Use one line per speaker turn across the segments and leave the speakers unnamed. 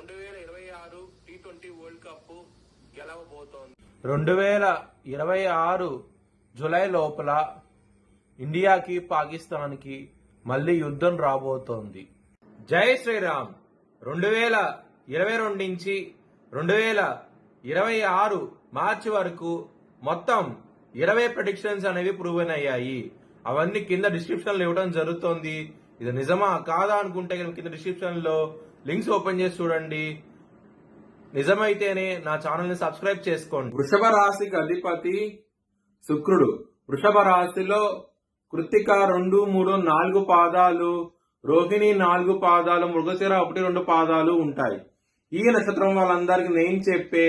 2026 T20 world cup గెలవబోతోంది.
2026 July లోపల ఇండియాకి పాకిస్తాన్కి మళ్ళీ యుద్ధం రాబోతోంది. జై శ్రీరామ్. 2022 నుంచి 2026 మార్చి వరకు మొత్తం 20 ప్రెడిక్షన్స్ అనేవి ప్రూవెన్ అయ్యాయి. అవన్నీ కింద డిస్క్రిప్షన్ లో ఇవ్వడం జరుగుతోంది. ఇది నిజమా కాదా అనుకుంటే కింద డిస్క్రిప్షన్ లో లింక్స్ ఓపెన్ చేసి చూడండి. నిజమైతేనే నా ఛానల్ ని సబ్స్క్రైబ్ చేసుకోండి. వృషభ రాశికి అధిపతి శుక్రుడు. వృషభ రాశిలో కృత్తిక 2, 3, 4 పాదాలు, రోహిణి 4 పాదాలు, మృగశిర 1, 2 పాదాలు ఉంటాయి. ఈ నక్షత్రం వాళ్ళందరికీ నేను చెప్పే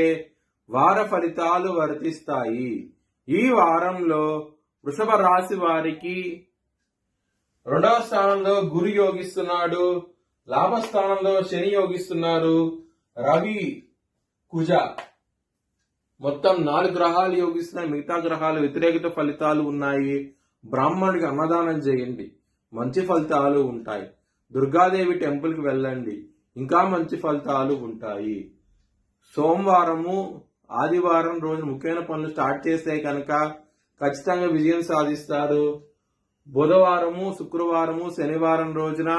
వార ఫలితాలు వర్తిస్తాయి. ఈ వారంలో వృషభ రాశి వారికి 2వ స్థానంలో గురు యోగిస్తున్నాడు, లాభస్థానంలో శని యోగిస్తున్నారు, రవి, కుజ మొత్తం 4 గ్రహాలు యోగిస్తున్నాయి. మిగతా గ్రహాలు వ్యతిరేకత ఫలితాలు ఉన్నాయి. బ్రాహ్మణుడికి అన్నదానం చేయండి, మంచి ఫలితాలు ఉంటాయి. దుర్గాదేవి టెంపుల్ కి వెళ్ళండి, ఇంకా మంచి ఫలితాలు ఉంటాయి. సోమవారము, ఆదివారం రోజు ముఖ్యమైన పనులు స్టార్ట్ చేస్తే కనుక ఖచ్చితంగా విజయం సాధిస్తారు. బుధవారము, శుక్రవారము, శనివారం రోజున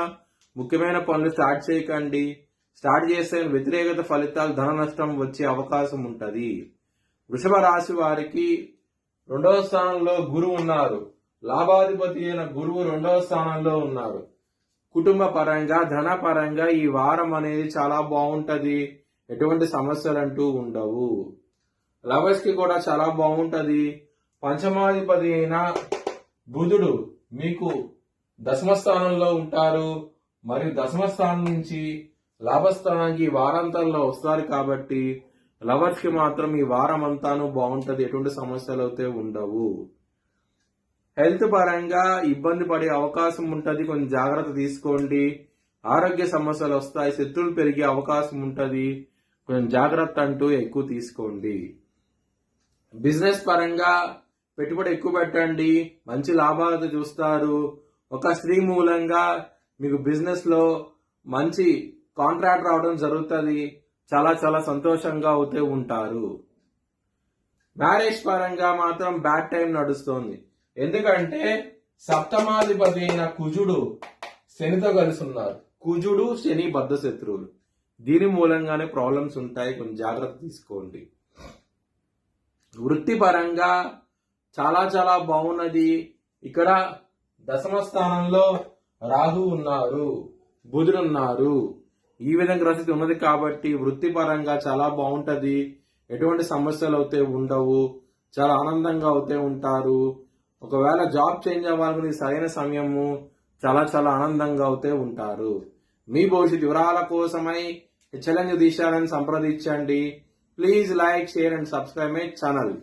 ముఖ్యమైన పనులు స్టార్ట్ చేయకండి. స్టార్ట్ చేస్తే వ్యతిరేకత ఫలితాలు, ధన నష్టం వచ్చే అవకాశం ఉంటది. వృషభ రాశి వారికి 2వ స్థానంలో గురువు ఉన్నారు. లాభాధిపతి అయిన గురువు 2వ స్థానంలో ఉన్నారు. కుటుంబ పరంగా, ధన పరంగా ఈ వారం అనేది చాలా బాగుంటది. ఎటువంటి సమస్యలు అంటూ ఉండవు. లవర్స్ కి కూడా చాలా బాగుంటది. పంచమాధిపతి అయిన బుధుడు మీకు 10వ స్థానంలో ఉంటారు. మరియు 10వ స్థానం నుంచి లాభస్థానానికి ఈ వారాంతంలో వస్తారు. కాబట్టి లవర్స్ కి మాత్రం ఈ వారం అంతాను బాగుంటది. ఎటువంటి సమస్యలు అయితే ఉండవు. హెల్త్ పరంగా ఇబ్బంది పడే అవకాశం ఉంటది. కొంచెం జాగ్రత్త తీసుకోండి. ఆరోగ్య సమస్యలు వస్తాయి. శత్రువులు పెరిగే అవకాశం ఉంటది. కొంచెం జాగ్రత్త అంటూ ఎక్కువ తీసుకోండి. బిజినెస్ పరంగా పెట్టుబడి ఎక్కువ పెట్టండి, మంచి లాభాలు చూస్తారు. ఒక స్త్రీ మూలంగా మీకు బిజినెస్ లో మంచి కాంట్రాక్ట్ రావడం జరుగుతుంది. చాలా చాలా సంతోషంగా అవుతూ ఉంటారు. మ్యారేజ్ పరంగా మాత్రం బ్యాడ్ టైం నడుస్తోంది. ఎందుకంటే సప్తమాధిపతి అయిన కుజుడు శనితో కలిసి ఉన్నారు. కుజుడు, శని బద్ధ శత్రువులు. దీని మూలంగానే ప్రాబ్లమ్స్ ఉంటాయి. కొంచెం జాగ్రత్త తీసుకోండి. వృత్తి పరంగా చాలా చాలా బాగున్నది. ఇక్కడ 10వ స్థానంలో రాహు ఉన్నారు, బుధుడు ఉన్నారు. ఈ విధంగా గ్రహస్థితి ఉన్నది కాబట్టి వృత్తి పరంగా చాలా బాగుంటది. ఎటువంటి సమస్యలు అయితే ఉండవు. చాలా ఆనందంగా అయితే ఉంటారు. ఒకవేళ జాబ్ చేంజ్ అవ్వాలనుకునే సరైన సమయము. చాలా చాలా ఆనందంగా అయితే ఉంటారు. మీ భవిష్యత్ వివరాల కోసమై ఛానల్ దిశాలను సంప్రదించండి. Please like, share and subscribe my channel.